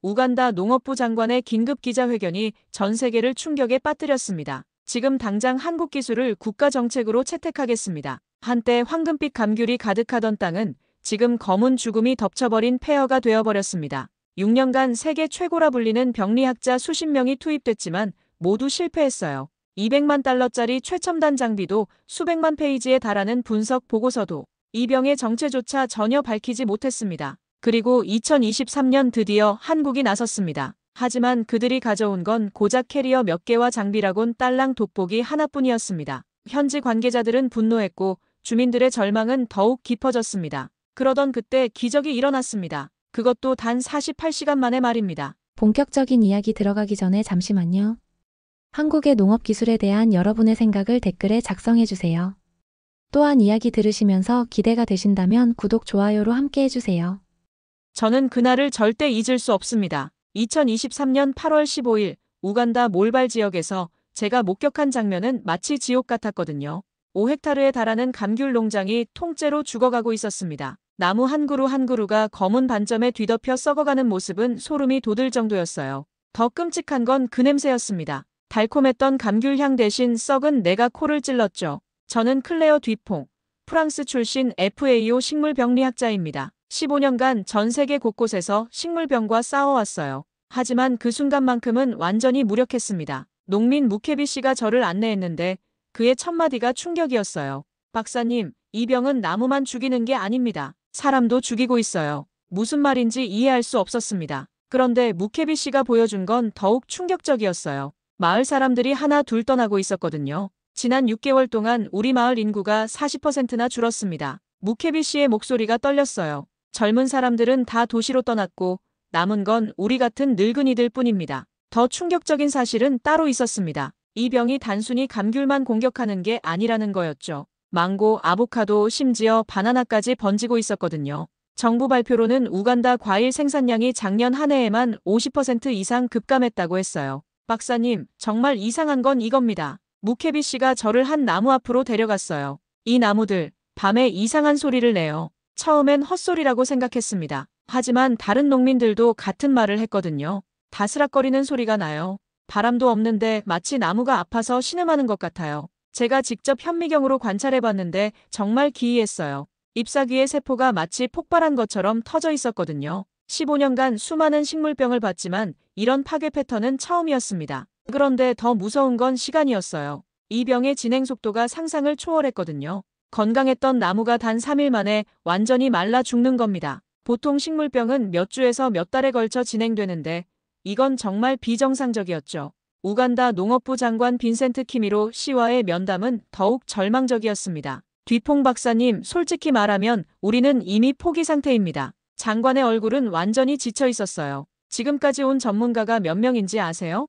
우간다 농업부 장관의 긴급 기자회견이 전 세계를 충격에 빠뜨렸습니다. 지금 당장 한국 기술을 국가 정책으로 채택하겠습니다. 한때 황금빛 감귤이 가득하던 땅은 지금 검은 죽음이 덮쳐버린 폐허가 되어버렸습니다. 6년간 세계 최고라 불리는 병리학자 수십 명이 투입됐지만 모두 실패했어요. 200만 달러짜리 최첨단 장비도 수백만 페이지에 달하는 분석 보고서도 이 병의 정체조차 전혀 밝히지 못했습니다. 그리고 2023년 드디어 한국이 나섰습니다. 하지만 그들이 가져온 건 고작 캐리어 몇 개와 장비라곤 딸랑 돋보기 하나뿐이었습니다. 현지 관계자들은 분노했고 주민들의 절망은 더욱 깊어졌습니다. 그러던 그때 기적이 일어났습니다. 그것도 단 48시간 만에 말입니다. 본격적인 이야기 들어가기 전에 잠시만요. 한국의 농업 기술에 대한 여러분의 생각을 댓글에 작성해주세요. 또한 이야기 들으시면서 기대가 되신다면 구독, 좋아요로 함께 해주세요. 저는 그날을 절대 잊을 수 없습니다. 2023년 8월 15일 우간다 몰발 지역에서 제가 목격한 장면은 마치 지옥 같았거든요. 5헥타르에 달하는 감귤 농장이 통째로 죽어가고 있었습니다. 나무 한 그루 한 그루가 검은 반점에 뒤덮여 썩어가는 모습은 소름이 돋을 정도였어요. 더 끔찍한 건 그 냄새였습니다. 달콤했던 감귤향 대신 썩은 내가 코를 찔렀죠. 저는 클레어 뒤퐁, 프랑스 출신 FAO 식물병리학자입니다. 15년간 전 세계 곳곳에서 식물병과 싸워왔어요. 하지만 그 순간만큼은 완전히 무력했습니다. 농민 무케비 씨가 저를 안내했는데 그의 첫마디가 충격이었어요. 박사님, 이 병은 나무만 죽이는 게 아닙니다. 사람도 죽이고 있어요. 무슨 말인지 이해할 수 없었습니다. 그런데 무케비 씨가 보여준 건 더욱 충격적이었어요. 마을 사람들이 하나 둘 떠나고 있었거든요. 지난 6개월 동안 우리 마을 인구가 40%나 줄었습니다. 무케비 씨의 목소리가 떨렸어요. 젊은 사람들은 다 도시로 떠났고 남은 건 우리 같은 늙은이들 뿐입니다. 더 충격적인 사실은 따로 있었습니다. 이 병이 단순히 감귤만 공격하는 게 아니라는 거였죠. 망고, 아보카도, 심지어 바나나까지 번지고 있었거든요. 정부 발표로는 우간다 과일 생산량이 작년 한 해에만 50% 이상 급감했다고 했어요. 박사님, 정말 이상한 건 이겁니다. 무케비 씨가 저를 한 나무 앞으로 데려갔어요. 이 나무들, 밤에 이상한 소리를 내요. 처음엔 헛소리라고 생각했습니다. 하지만 다른 농민들도 같은 말을 했거든요. 다스락거리는 소리가 나요. 바람도 없는데 마치 나무가 아파서 신음하는 것 같아요. 제가 직접 현미경으로 관찰해봤는데 정말 기이했어요. 잎사귀의 세포가 마치 폭발한 것처럼 터져 있었거든요. 15년간 수많은 식물병을 봤지만 이런 파괴 패턴은 처음이었습니다. 그런데 더 무서운 건 시간이었어요. 이 병의 진행 속도가 상상을 초월했거든요. 건강했던 나무가 단 3일 만에 완전히 말라 죽는 겁니다. 보통 식물병은 몇 주에서 몇 달에 걸쳐 진행되는데 이건 정말 비정상적이었죠. 우간다 농업부 장관 빈센트 키미로 씨와의 면담은 더욱 절망적이었습니다. 뒤퐁 박사님, 솔직히 말하면 우리는 이미 포기 상태입니다. 장관의 얼굴은 완전히 지쳐 있었어요. 지금까지 온 전문가가 몇 명인지 아세요?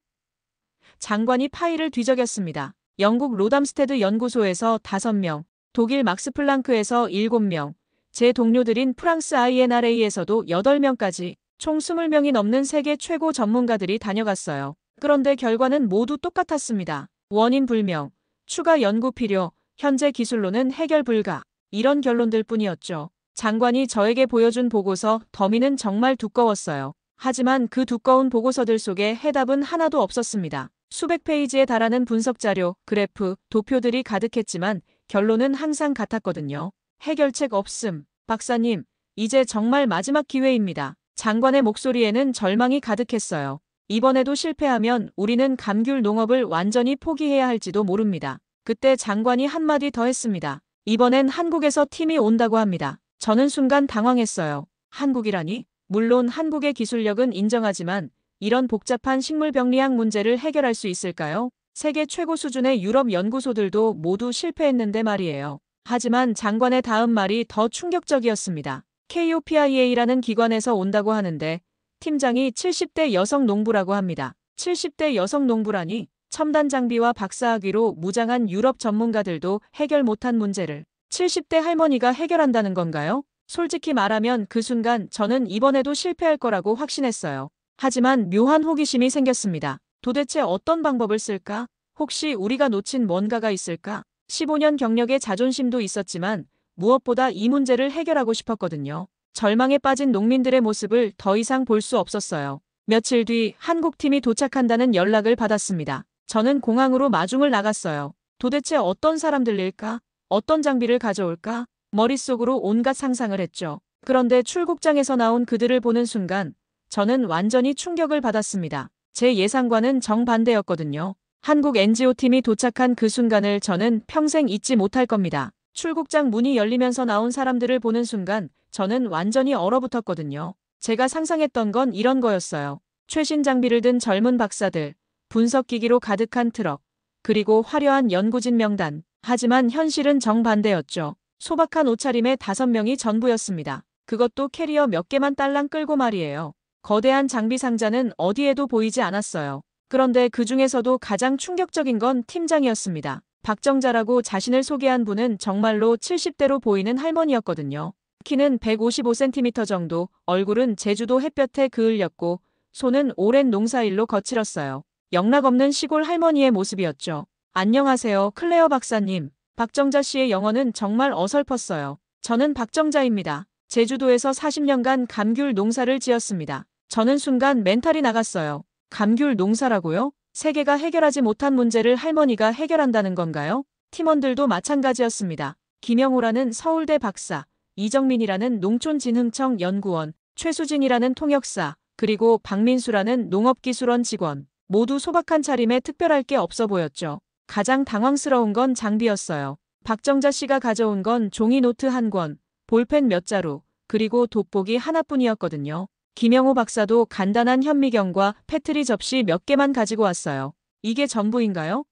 장관이 파일을 뒤적였습니다. 영국 로담스테드 연구소에서 5명, 독일 막스플랑크에서 7명, 제 동료들인 프랑스 INRA에서도 8명까지 총 20명이 넘는 세계 최고 전문가들이 다녀갔어요. 그런데 결과는 모두 똑같았습니다. 원인 불명, 추가 연구 필요, 현재 기술로는 해결 불가. 이런 결론들 뿐이었죠. 장관이 저에게 보여준 보고서 더미는 정말 두꺼웠어요. 하지만 그 두꺼운 보고서들 속에 해답은 하나도 없었습니다. 수백 페이지에 달하는 분석자료, 그래프, 도표들이 가득했지만 결론은 항상 같았거든요. 해결책 없음. 박사님, 이제 정말 마지막 기회입니다. 장관의 목소리에는 절망이 가득했어요. 이번에도 실패하면 우리는 감귤 농업을 완전히 포기해야 할지도 모릅니다. 그때 장관이 한마디 더 했습니다. 이번엔 한국에서 팀이 온다고 합니다. 저는 순간 당황했어요. 한국이라니? 물론 한국의 기술력은 인정하지만 이런 복잡한 식물병리학 문제를 해결할 수 있을까요? 세계 최고 수준의 유럽 연구소들도 모두 실패했는데 말이에요. 하지만 장관의 다음 말이 더 충격적이었습니다. KOPIA라는 기관에서 온다고 하는데 팀장이 70대 여성 농부라고 합니다. 70대 여성 농부라니? 첨단 장비와 박사학위로 무장한 유럽 전문가들도 해결 못한 문제를 70대 할머니가 해결한다는 건가요? 솔직히 말하면 그 순간 저는 이번에도 실패할 거라고 확신했어요. 하지만 묘한 호기심이 생겼습니다. 도대체 어떤 방법을 쓸까? 혹시 우리가 놓친 뭔가가 있을까? 15년 경력의 자존심도 있었지만 무엇보다 이 문제를 해결하고 싶었거든요. 절망에 빠진 농민들의 모습을 더 이상 볼 수 없었어요. 며칠 뒤 한국팀이 도착한다는 연락을 받았습니다. 저는 공항으로 마중을 나갔어요. 도대체 어떤 사람들일까? 어떤 장비를 가져올까? 머릿속으로 온갖 상상을 했죠. 그런데 출국장에서 나온 그들을 보는 순간 저는 완전히 충격을 받았습니다. 제 예상과는 정반대였거든요. 한국 NGO팀이 도착한 그 순간을 저는 평생 잊지 못할 겁니다. 출국장 문이 열리면서 나온 사람들을 보는 순간 저는 완전히 얼어붙었거든요. 제가 상상했던 건 이런 거였어요. 최신 장비를 든 젊은 박사들, 분석기기로 가득한 트럭, 그리고 화려한 연구진 명단. 하지만 현실은 정반대였죠. 소박한 옷차림의 5명이 전부였습니다. 그것도 캐리어 몇 개만 딸랑 끌고 말이에요. 거대한 장비 상자는 어디에도 보이지 않았어요. 그런데 그 중에서도 가장 충격적인 건 팀장이었습니다. 박정자라고 자신을 소개한 분은 정말로 70대로 보이는 할머니였거든요. 키는 155cm 정도, 얼굴은 제주도 햇볕에 그을렸고 손은 오랜 농사일로 거칠었어요. 영락없는 시골 할머니의 모습이었죠. 안녕하세요, 클레어 박사님. 박정자 씨의 영어는 정말 어설펐어요. 저는 박정자입니다. 제주도에서 40년간 감귤 농사를 지었습니다. 저는 순간 멘탈이 나갔어요. 감귤 농사라고요? 세계가 해결하지 못한 문제를 할머니가 해결한다는 건가요? 팀원들도 마찬가지였습니다. 김영호라는 서울대 박사, 이정민이라는 농촌진흥청 연구원, 최수진이라는 통역사, 그리고 박민수라는 농업기술원 직원. 모두 소박한 차림에 특별할 게 없어 보였죠. 가장 당황스러운 건 장비였어요. 박정자 씨가 가져온 건 종이 노트 한 권, 볼펜 몇 자루, 그리고 돋보기 하나뿐이었거든요. 김영호 박사도 간단한 현미경과 패트리 접시 몇 개만 가지고 왔어요. 이게 전부인가요?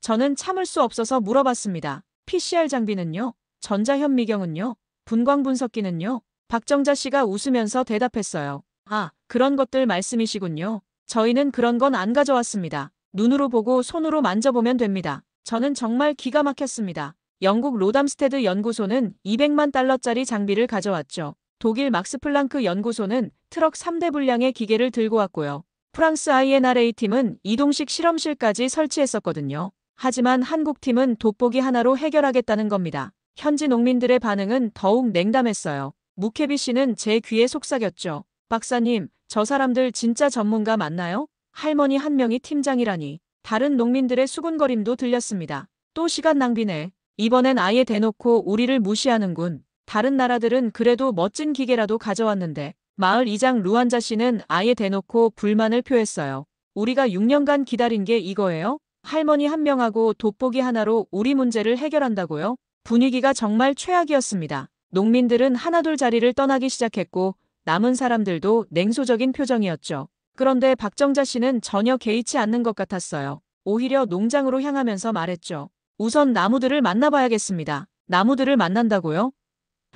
저는 참을 수 없어서 물어봤습니다. PCR 장비는요? 전자현미경은요? 분광분석기는요? 박정자 씨가 웃으면서 대답했어요. 아, 그런 것들 말씀이시군요. 저희는 그런 건 안 가져왔습니다. 눈으로 보고 손으로 만져보면 됩니다. 저는 정말 기가 막혔습니다. 영국 로담스테드 연구소는 200만 달러짜리 장비를 가져왔죠. 독일 막스플랑크 연구소는 트럭 3대 분량의 기계를 들고 왔고요. 프랑스 INRA팀은 이동식 실험실까지 설치했었거든요. 하지만 한국팀은 돋보기 하나로 해결하겠다는 겁니다. 현지 농민들의 반응은 더욱 냉담했어요. 무케비 씨는 제 귀에 속삭였죠. 박사님, 저 사람들 진짜 전문가 맞나요? 할머니 한 명이 팀장이라니. 다른 농민들의 수군거림도 들렸습니다. 또 시간 낭비네. 이번엔 아예 대놓고 우리를 무시하는군. 다른 나라들은 그래도 멋진 기계라도 가져왔는데. 마을 이장 루안자 씨는 아예 대놓고 불만을 표했어요. 우리가 6년간 기다린 게 이거예요? 할머니 한 명하고 돋보기 하나로 우리 문제를 해결한다고요? 분위기가 정말 최악이었습니다. 농민들은 하나둘 자리를 떠나기 시작했고 남은 사람들도 냉소적인 표정이었죠. 그런데 박정자 씨는 전혀 개의치 않는 것 같았어요. 오히려 농장으로 향하면서 말했죠. 우선 나무들을 만나봐야겠습니다. 나무들을 만난다고요?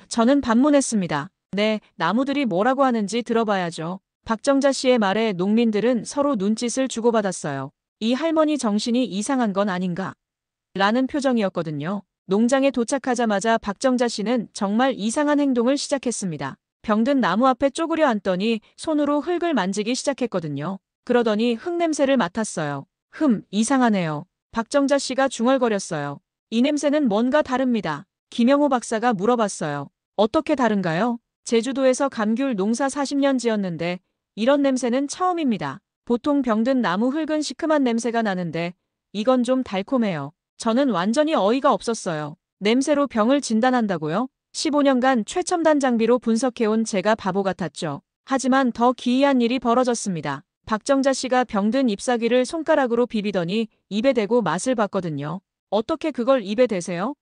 저는 반문했습니다. 네, 나무들이 뭐라고 하는지 들어봐야죠. 박정자 씨의 말에 농민들은 서로 눈짓을 주고받았어요. 이 할머니 정신이 이상한 건 아닌가? 라는 표정이었거든요. 농장에 도착하자마자 박정자 씨는 정말 이상한 행동을 시작했습니다. 병든 나무 앞에 쪼그려 앉더니 손으로 흙을 만지기 시작했거든요. 그러더니 흙 냄새를 맡았어요. 이상하네요. 박정자 씨가 중얼거렸어요. 이 냄새는 뭔가 다릅니다. 김영호 박사가 물어봤어요. 어떻게 다른가요? 제주도에서 감귤 농사 40년 지었는데 이런 냄새는 처음입니다. 보통 병든 나무 흙은 시큼한 냄새가 나는데 이건 좀 달콤해요. 저는 완전히 어이가 없었어요. 냄새로 병을 진단한다고요? 15년간 최첨단 장비로 분석해온 제가 바보 같았죠. 하지만 더 기이한 일이 벌어졌습니다. 박정자 씨가 병든 잎사귀를 손가락으로 비비더니 입에 대고 맛을 봤거든요. 어떻게 그걸 입에 대세요?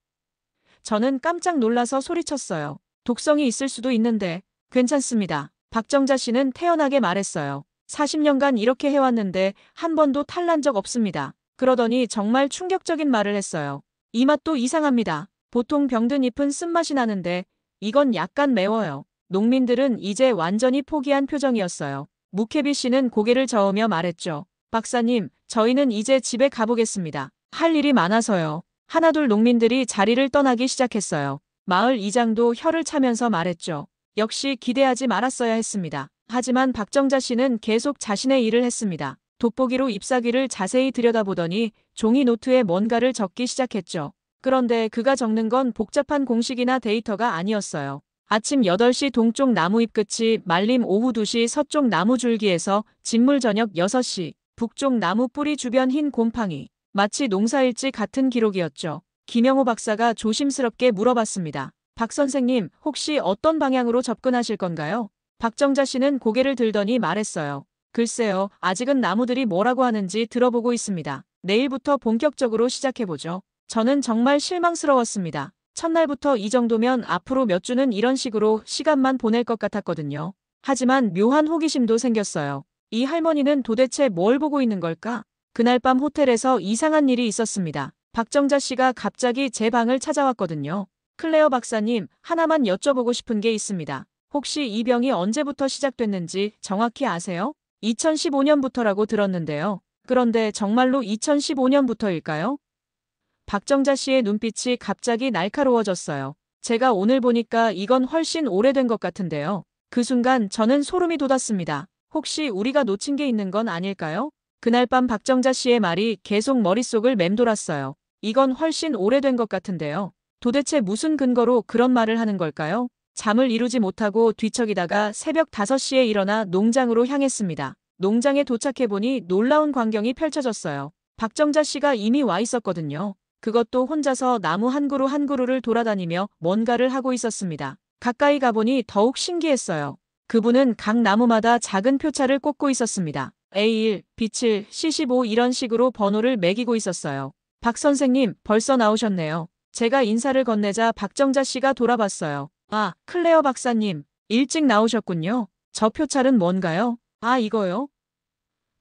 저는 깜짝 놀라서 소리쳤어요. 독성이 있을 수도 있는데 괜찮습니다. 박정자 씨는 태연하게 말했어요. 40년간 이렇게 해왔는데 한 번도 탈난 적 없습니다. 그러더니 정말 충격적인 말을 했어요. 이 맛도 이상합니다. 보통 병든 잎은 쓴맛이 나는데 이건 약간 매워요. 농민들은 이제 완전히 포기한 표정이었어요. 무케비 씨는 고개를 저으며 말했죠. 박사님, 저희는 이제 집에 가보겠습니다. 할 일이 많아서요. 하나둘 농민들이 자리를 떠나기 시작했어요. 마을 이장도 혀를 차면서 말했죠. 역시 기대하지 말았어야 했습니다. 하지만 박정자 씨는 계속 자신의 일을 했습니다. 돋보기로 잎사귀를 자세히 들여다보더니 종이 노트에 뭔가를 적기 시작했죠. 그런데 그가 적는 건 복잡한 공식이나 데이터가 아니었어요. 아침 8시 동쪽 나무잎 끝이 말림, 오후 2시 서쪽 나무 줄기에서 진물, 저녁 6시 북쪽 나무 뿌리 주변 흰 곰팡이. 마치 농사일지 같은 기록이었죠. 김영호 박사가 조심스럽게 물어봤습니다. 박 선생님, 혹시 어떤 방향으로 접근하실 건가요? 박정자 씨는 고개를 들더니 말했어요. 글쎄요, 아직은 나무들이 뭐라고 하는지 들어보고 있습니다. 내일부터 본격적으로 시작해보죠. 저는 정말 실망스러웠습니다. 첫날부터 이 정도면 앞으로 몇 주는 이런 식으로 시간만 보낼 것 같았거든요. 하지만 묘한 호기심도 생겼어요. 이 할머니는 도대체 뭘 보고 있는 걸까? 그날 밤 호텔에서 이상한 일이 있었습니다. 박정자 씨가 갑자기 제 방을 찾아왔거든요. 클레어 박사님, 하나만 여쭤보고 싶은 게 있습니다. 혹시 이 병이 언제부터 시작됐는지 정확히 아세요? 2015년부터라고 들었는데요. 그런데 정말로 2015년부터일까요? 박정자 씨의 눈빛이 갑자기 날카로워졌어요. 제가 오늘 보니까 이건 훨씬 오래된 것 같은데요. 그 순간 저는 소름이 돋았습니다. 혹시 우리가 놓친 게 있는 건 아닐까요? 그날 밤 박정자 씨의 말이 계속 머릿속을 맴돌았어요. 이건 훨씬 오래된 것 같은데요. 도대체 무슨 근거로 그런 말을 하는 걸까요? 잠을 이루지 못하고 뒤척이다가 새벽 5시에 일어나 농장으로 향했습니다. 농장에 도착해보니 놀라운 광경이 펼쳐졌어요. 박정자 씨가 이미 와 있었거든요. 그것도 혼자서 나무 한 그루 한 그루를 돌아다니며 뭔가를 하고 있었습니다. 가까이 가보니 더욱 신기했어요. 그분은 각 나무마다 작은 표차를 꽂고 있었습니다. A1, B7, C15 이런 식으로 번호를 매기고 있었어요. 박 선생님, 벌써 나오셨네요. 제가 인사를 건네자 박정자 씨가 돌아봤어요. 아, 클레어 박사님, 일찍 나오셨군요. 저 표찰은 뭔가요? 아, 이거요?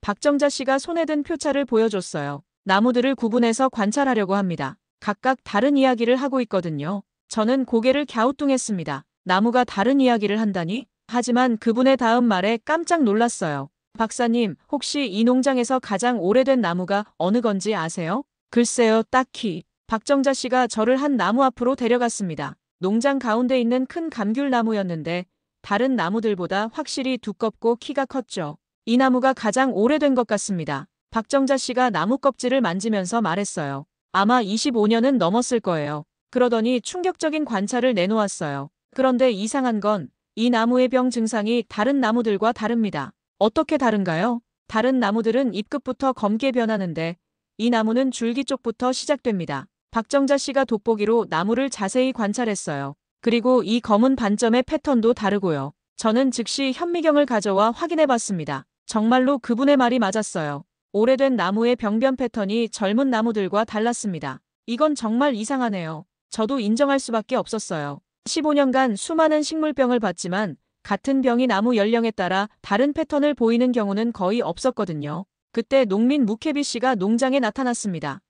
박정자 씨가 손에 든 표차를 보여줬어요. 나무들을 구분해서 관찰하려고 합니다. 각각 다른 이야기를 하고 있거든요. 저는 고개를 갸우뚱했습니다. 나무가 다른 이야기를 한다니? 하지만 그분의 다음 말에 깜짝 놀랐어요. 박사님, 혹시 이 농장에서 가장 오래된 나무가 어느 건지 아세요? 글쎄요, 딱히. 박정자 씨가 저를 한 나무 앞으로 데려갔습니다. 농장 가운데 있는 큰 감귤나무였는데 다른 나무들보다 확실히 두껍고 키가 컸죠. 이 나무가 가장 오래된 것 같습니다. 박정자 씨가 나무 껍질을 만지면서 말했어요. 아마 25년은 넘었을 거예요. 그러더니 충격적인 관찰을 내놓았어요. 그런데 이상한 건 이 나무의 병 증상이 다른 나무들과 다릅니다. 어떻게 다른가요? 다른 나무들은 잎끝부터 검게 변하는데 이 나무는 줄기 쪽부터 시작됩니다. 박정자 씨가 돋보기로 나무를 자세히 관찰했어요. 그리고 이 검은 반점의 패턴도 다르고요. 저는 즉시 현미경을 가져와 확인해봤습니다. 정말로 그분의 말이 맞았어요. 오래된 나무의 병변 패턴이 젊은 나무들과 달랐습니다. 이건 정말 이상하네요. 저도 인정할 수밖에 없었어요. 15년간 수많은 식물병을 봤지만 같은 병이 나무 연령에 따라 다른 패턴을 보이는 경우는 거의 없었거든요. 그때 농민 무케비 씨가 농장에 나타났습니다.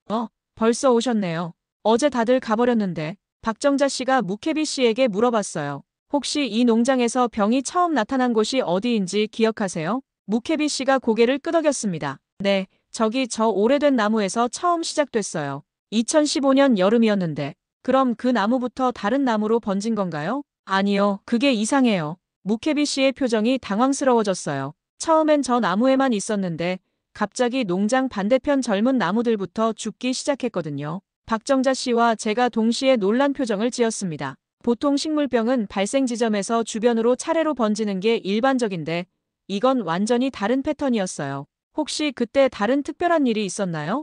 벌써 오셨네요. 어제 다들 가버렸는데. 박정자 씨가 무케비 씨에게 물어봤어요. 혹시 이 농장에서 병이 처음 나타난 곳이 어디인지 기억하세요? 무케비 씨가 고개를 끄덕였습니다. 네, 저기 저 오래된 나무에서 처음 시작됐어요. 2015년 여름이었는데. 그럼 그 나무부터 다른 나무로 번진 건가요? 아니요, 그게 이상해요. 무케비 씨의 표정이 당황스러워졌어요. 처음엔 저 나무에만 있었는데 갑자기 농장 반대편 젊은 나무들부터 죽기 시작했거든요. 박정자 씨와 제가 동시에 놀란 표정을 지었습니다. 보통 식물병은 발생 지점에서 주변으로 차례로 번지는 게 일반적인데 이건 완전히 다른 패턴이었어요. 혹시 그때 다른 특별한 일이 있었나요?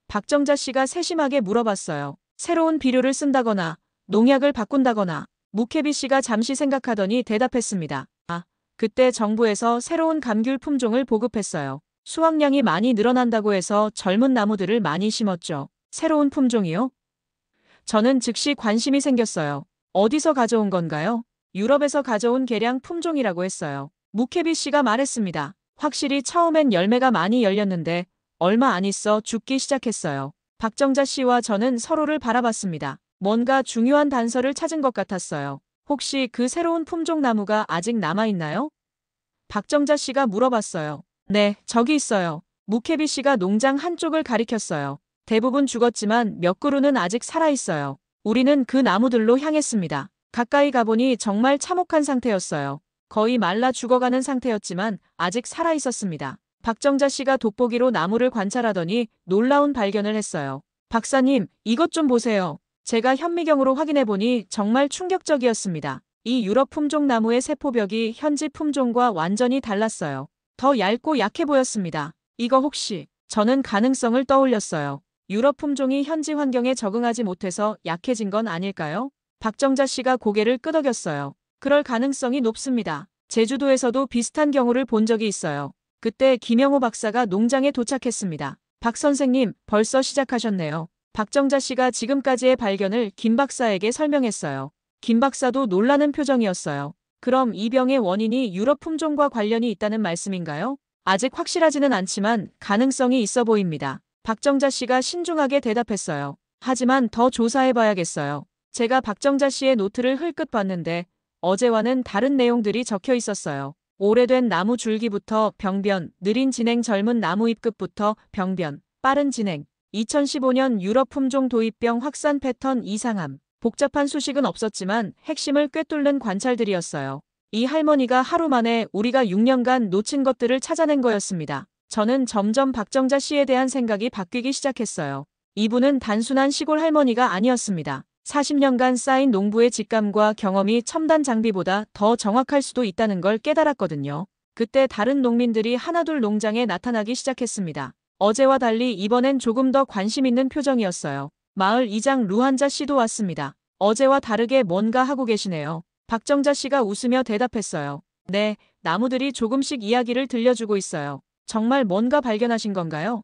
박정자 씨가 세심하게 물어봤어요. 새로운 비료를 쓴다거나 농약을 바꾼다거나. 무케비 씨가 잠시 생각하더니 대답했습니다. 아, 그때 정부에서 새로운 감귤 품종을 보급했어요. 수확량이 많이 늘어난다고 해서 젊은 나무들을 많이 심었죠. 새로운 품종이요? 저는 즉시 관심이 생겼어요. 어디서 가져온 건가요? 유럽에서 가져온 개량 품종이라고 했어요. 무케비 씨가 말했습니다. 확실히 처음엔 열매가 많이 열렸는데 얼마 안 있어 죽기 시작했어요. 박정자 씨와 저는 서로를 바라봤습니다. 뭔가 중요한 단서를 찾은 것 같았어요. 혹시 그 새로운 품종 나무가 아직 남아있나요? 박정자 씨가 물어봤어요. 네, 저기 있어요. 무케비 씨가 농장 한쪽을 가리켰어요. 대부분 죽었지만 몇 그루는 아직 살아있어요. 우리는 그 나무들로 향했습니다. 가까이 가보니 정말 참혹한 상태였어요. 거의 말라 죽어가는 상태였지만 아직 살아있었습니다. 박정자 씨가 돋보기로 나무를 관찰하더니 놀라운 발견을 했어요. 박사님, 이것 좀 보세요. 제가 현미경으로 확인해보니 정말 충격적이었습니다. 이 유럽 품종 나무의 세포벽이 현지 품종과 완전히 달랐어요. 더 얇고 약해 보였습니다. 이거 혹시 저는 가능성을 떠올렸어요. 유럽 품종이 현지 환경에 적응하지 못해서 약해진 건 아닐까요? 박정자 씨가 고개를 끄덕였어요. 그럴 가능성이 높습니다. 제주도에서도 비슷한 경우를 본 적이 있어요. 그때 김영호 박사가 농장에 도착했습니다. 박 선생님, 벌써 시작하셨네요. 박정자 씨가 지금까지의 발견을 김 박사에게 설명했어요. 김 박사도 놀라는 표정이었어요. 그럼 이 병의 원인이 유럽 품종과 관련이 있다는 말씀인가요? 아직 확실하지는 않지만 가능성이 있어 보입니다. 박정자 씨가 신중하게 대답했어요. 하지만 더 조사해봐야겠어요. 제가 박정자 씨의 노트를 흘끗 봤는데 어제와는 다른 내용들이 적혀 있었어요. 오래된 나무 줄기부터 병변, 느린 진행 젊은 나무 잎끝부터 병변, 빠른 진행, 2015년 유럽 품종 도입병 확산 패턴 이상함. 복잡한 수식은 없었지만 핵심을 꿰뚫는 관찰들이었어요. 이 할머니가 하루 만에 우리가 6년간 놓친 것들을 찾아낸 거였습니다. 저는 점점 박정자 씨에 대한 생각이 바뀌기 시작했어요. 이분은 단순한 시골 할머니가 아니었습니다. 40년간 쌓인 농부의 직감과 경험이 첨단 장비보다 더 정확할 수도 있다는 걸 깨달았거든요. 그때 다른 농민들이 하나둘 농장에 나타나기 시작했습니다. 어제와 달리 이번엔 조금 더 관심 있는 표정이었어요. 마을 이장 루한자 씨도 왔습니다. 어제와 다르게 뭔가 하고 계시네요. 박정자 씨가 웃으며 대답했어요. 네, 나무들이 조금씩 이야기를 들려주고 있어요. 정말 뭔가 발견하신 건가요?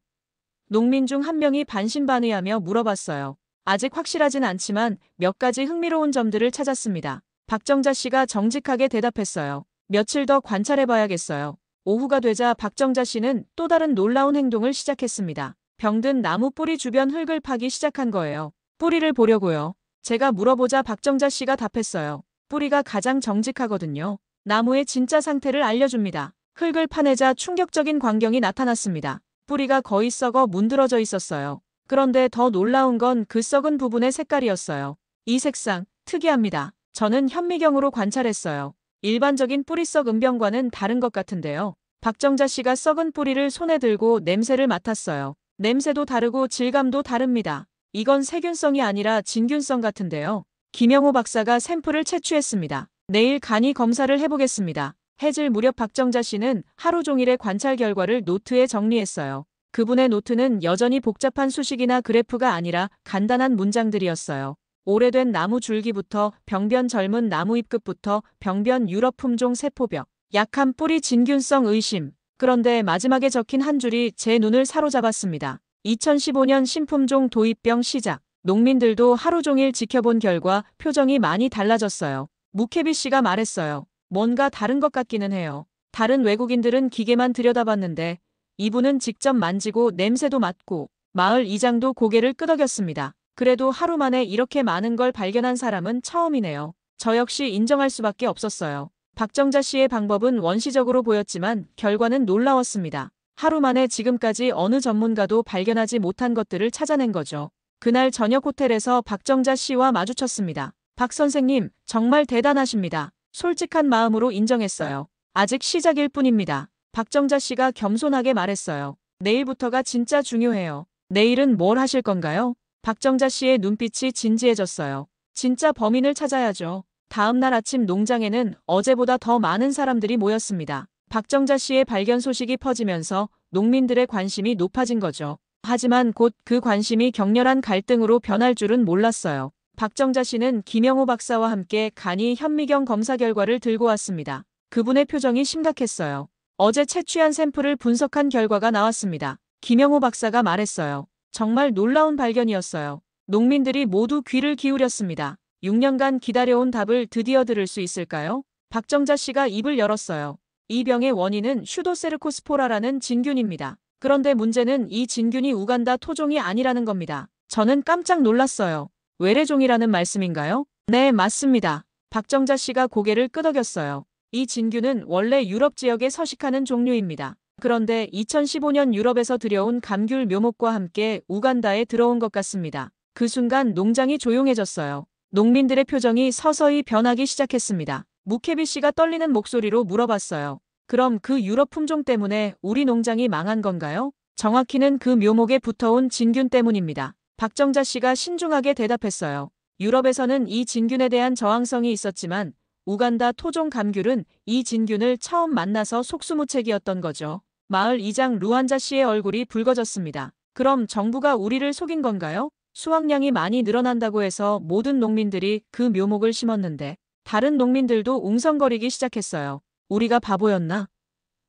농민 중 한 명이 반신반의하며 물어봤어요. 아직 확실하진 않지만 몇 가지 흥미로운 점들을 찾았습니다. 박정자 씨가 정직하게 대답했어요. 며칠 더 관찰해봐야겠어요. 오후가 되자 박정자 씨는 또 다른 놀라운 행동을 시작했습니다. 병든 나무 뿌리 주변 흙을 파기 시작한 거예요. 뿌리를 보려고요. 제가 물어보자 박정자 씨가 답했어요. 뿌리가 가장 정직하거든요. 나무의 진짜 상태를 알려줍니다. 흙을 파내자 충격적인 광경이 나타났습니다. 뿌리가 거의 썩어 문드러져 있었어요. 그런데 더 놀라운 건 그 썩은 부분의 색깔이었어요. 이 색상, 특이합니다. 저는 현미경으로 관찰했어요. 일반적인 뿌리썩 은병과는 다른 것 같은데요. 박정자 씨가 썩은 뿌리를 손에 들고 냄새를 맡았어요. 냄새도 다르고 질감도 다릅니다. 이건 세균성이 아니라 진균성 같은데요. 김영호 박사가 샘플을 채취했습니다. 내일 간이 검사를 해보겠습니다. 해질 무렵 박정자 씨는 하루 종일의 관찰 결과를 노트에 정리했어요. 그분의 노트는 여전히 복잡한 수식이나 그래프가 아니라 간단한 문장들이었어요. 오래된 나무 줄기부터 병변 젊은 나무 잎끝부터 병변 유럽 품종 세포벽, 약한 뿌리 진균성 의심. 그런데 마지막에 적힌 한 줄이 제 눈을 사로잡았습니다. 2015년 신품종 도입병 시작. 농민들도 하루 종일 지켜본 결과 표정이 많이 달라졌어요. 무케비 씨가 말했어요. 뭔가 다른 것 같기는 해요. 다른 외국인들은 기계만 들여다봤는데 이분은 직접 만지고 냄새도 맡고 마을 이장도 고개를 끄덕였습니다. 그래도 하루 만에 이렇게 많은 걸 발견한 사람은 처음이네요. 저 역시 인정할 수밖에 없었어요. 박정자 씨의 방법은 원시적으로 보였지만 결과는 놀라웠습니다. 하루 만에 지금까지 어느 전문가도 발견하지 못한 것들을 찾아낸 거죠. 그날 저녁 호텔에서 박정자 씨와 마주쳤습니다. 박 선생님, 정말 대단하십니다. 솔직한 마음으로 인정했어요. 아직 시작일 뿐입니다. 박정자 씨가 겸손하게 말했어요. 내일부터가 진짜 중요해요. 내일은 뭘 하실 건가요? 박정자 씨의 눈빛이 진지해졌어요. 진짜 범인을 찾아야죠. 다음 날 아침 농장에는 어제보다 더 많은 사람들이 모였습니다. 박정자 씨의 발견 소식이 퍼지면서 농민들의 관심이 높아진 거죠. 하지만 곧 그 관심이 격렬한 갈등으로 변할 줄은 몰랐어요. 박정자 씨는 김영호 박사와 함께 간이 현미경 검사 결과를 들고 왔습니다. 그분의 표정이 심각했어요. 어제 채취한 샘플을 분석한 결과가 나왔습니다. 김영호 박사가 말했어요. 정말 놀라운 발견이었어요. 농민들이 모두 귀를 기울였습니다. 6년간 기다려온 답을 드디어 들을 수 있을까요? 박정자 씨가 입을 열었어요. 이 병의 원인은 슈도세르코스포라라는 진균입니다. 그런데 문제는 이 진균이 우간다 토종이 아니라는 겁니다. 저는 깜짝 놀랐어요. 외래종이라는 말씀인가요? 네, 맞습니다. 박정자 씨가 고개를 끄덕였어요. 이 진균은 원래 유럽 지역에 서식하는 종류입니다. 그런데 2015년 유럽에서 들여온 감귤 묘목과 함께 우간다에 들어온 것 같습니다. 그 순간 농장이 조용해졌어요. 농민들의 표정이 서서히 변하기 시작했습니다. 무케비 씨가 떨리는 목소리로 물어봤어요. 그럼 그 유럽 품종 때문에 우리 농장이 망한 건가요? 정확히는 그 묘목에 붙어온 진균 때문입니다. 박정자 씨가 신중하게 대답했어요. 유럽에서는 이 진균에 대한 저항성이 있었지만 우간다 토종 감귤은 이진균을 처음 만나서 속수무책이었던 거죠. 마을 이장 루안자 씨의 얼굴이 붉어졌습니다. 그럼 정부가 우리를 속인 건가요? 수확량이 많이 늘어난다고 해서 모든 농민들이 그 묘목을 심었는데 다른 농민들도 웅성거리기 시작했어요. 우리가 바보였나?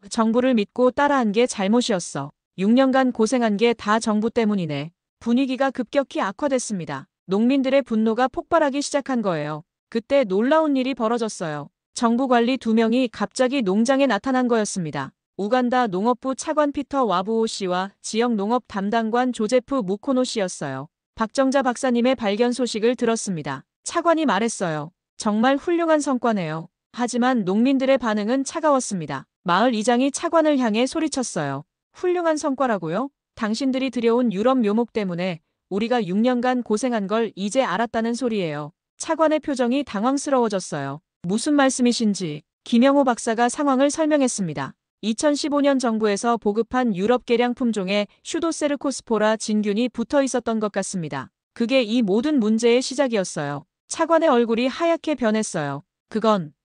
정부를 믿고 따라한 게 잘못이었어. 6년간 고생한 게 다 정부 때문이네. 분위기가 급격히 악화됐습니다. 농민들의 분노가 폭발하기 시작한 거예요. 그때 놀라운 일이 벌어졌어요. 정부 관리 2명이 갑자기 농장에 나타난 거였습니다. 우간다 농업부 차관 피터 와부오 씨와 지역 농업 담당관 조제프 무코노 씨였어요. 박정자 박사님의 발견 소식을 들었습니다. 차관이 말했어요. 정말 훌륭한 성과네요. 하지만 농민들의 반응은 차가웠습니다. 마을 이장이 차관을 향해 소리쳤어요. 훌륭한 성과라고요? 당신들이 들여온 유럽 묘목 때문에 우리가 6년간 고생한 걸 이제 알았다는 소리예요. 차관의 표정이 당황스러워졌어요. 무슨 말씀이신지 김영호 박사가 상황을 설명했습니다. 2015년 정부에서 보급한 유럽 개량 품종에 슈도세르코스포라 진균이 붙어 있었던 것 같습니다. 그게 이 모든 문제의 시작이었어요. 차관의 얼굴이 하얗게 변했어요.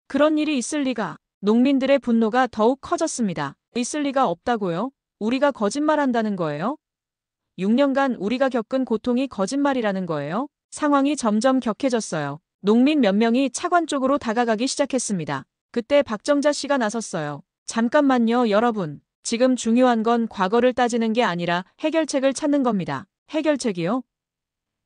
그런 일이 있을 리가. 농민들의 분노가 더욱 커졌습니다. 있을 리가 없다고요? 우리가 거짓말한다는 거예요? 6년간 우리가 겪은 고통이 거짓말이라는 거예요? 상황이 점점 격해졌어요. 농민 몇 명이 차관 쪽으로 다가가기 시작했습니다. 그때 박정자 씨가 나섰어요. 잠깐만요, 여러분. 지금 중요한 건 과거를 따지는 게 아니라 해결책을 찾는 겁니다. 해결책이요?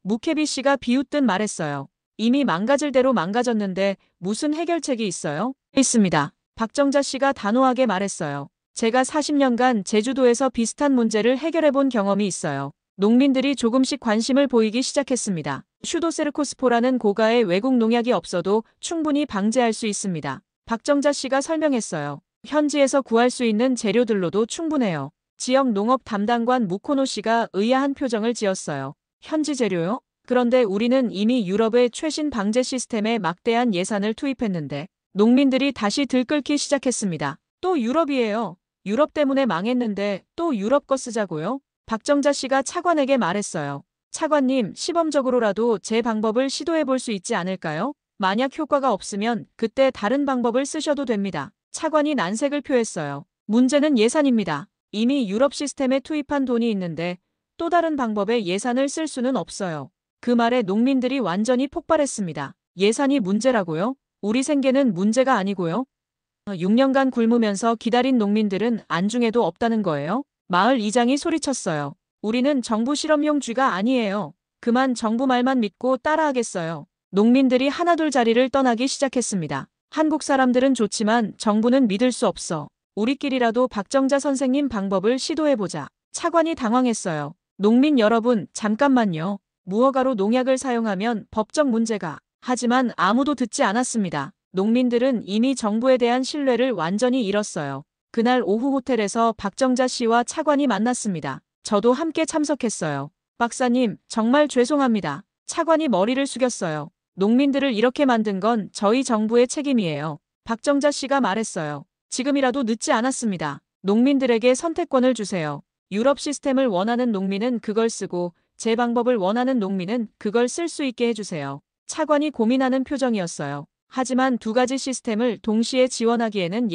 무케비 씨가 비웃듯 말했어요. 이미 망가질 대로 망가졌는데 무슨 해결책이 있어요? 있습니다. 박정자 씨가 단호하게 말했어요. 제가 40년간 제주도에서 비슷한 문제를 해결해 본 경험이 있어요. 농민들이 조금씩 관심을 보이기 시작했습니다. 슈도세르코스포라는 고가의 외국 농약이 없어도 충분히 방제할 수 있습니다. 박정자 씨가 설명했어요. 현지에서 구할 수 있는 재료들로도 충분해요. 지역 농업 담당관 무코노 씨가 의아한 표정을 지었어요. 현지 재료요? 그런데 우리는 이미 유럽의 최신 방제 시스템에 막대한 예산을 투입했는데 농민들이 다시 들끓기 시작했습니다. 또 유럽이에요. 유럽 때문에 망했는데 또 유럽 거 쓰자고요? 박정자 씨가 차관에게 말했어요. 차관님, 시범적으로라도 제 방법을 시도해 볼 수 있지 않을까요? 만약 효과가 없으면 그때 다른 방법을 쓰셔도 됩니다. 차관이 난색을 표했어요. 문제는 예산입니다. 이미 유럽 시스템에 투입한 돈이 있는데 또 다른 방법에 예산을 쓸 수는 없어요. 그 말에 농민들이 완전히 폭발했습니다. 예산이 문제라고요? 우리 생계는 문제가 아니고요. 6년간 굶으면서 기다린 농민들은 안중에도 없다는 거예요. 마을 이장이 소리쳤어요. 우리는 정부 실험용 쥐가 아니에요. 그만 정부 말만 믿고 따라하겠어요. 농민들이 하나둘 자리를 떠나기 시작했습니다. 한국 사람들은 좋지만 정부는 믿을 수 없어. 우리끼리라도 박정자 선생님 방법을 시도해보자. 차관이 당황했어요. 농민 여러분, 잠깐만요. 무허가로 농약을 사용하면 법적 문제가. 하지만 아무도 듣지 않았습니다. 농민들은 이미 정부에 대한 신뢰를 완전히 잃었어요. 그날 오후 호텔에서 박정자 씨와 차관이 만났습니다. 저도 함께 참석했어요. 박사님, 정말 죄송합니다. 차관이 머리를 숙였어요. 농민들을 이렇게 만든 건 저희 정부의 책임이에요. 박정자 씨가 말했어요. 지금이라도 늦지 않았습니다. 농민들에게 선택권을 주세요. 유럽 시스템을 원하는 농민은 그걸 쓰고 제 방법을 원하는 농민은 그걸 쓸 수 있게 해주세요. 차관이 고민하는 표정이었어요. 하지만 두 가지 시스템을 동시에 지원하기에는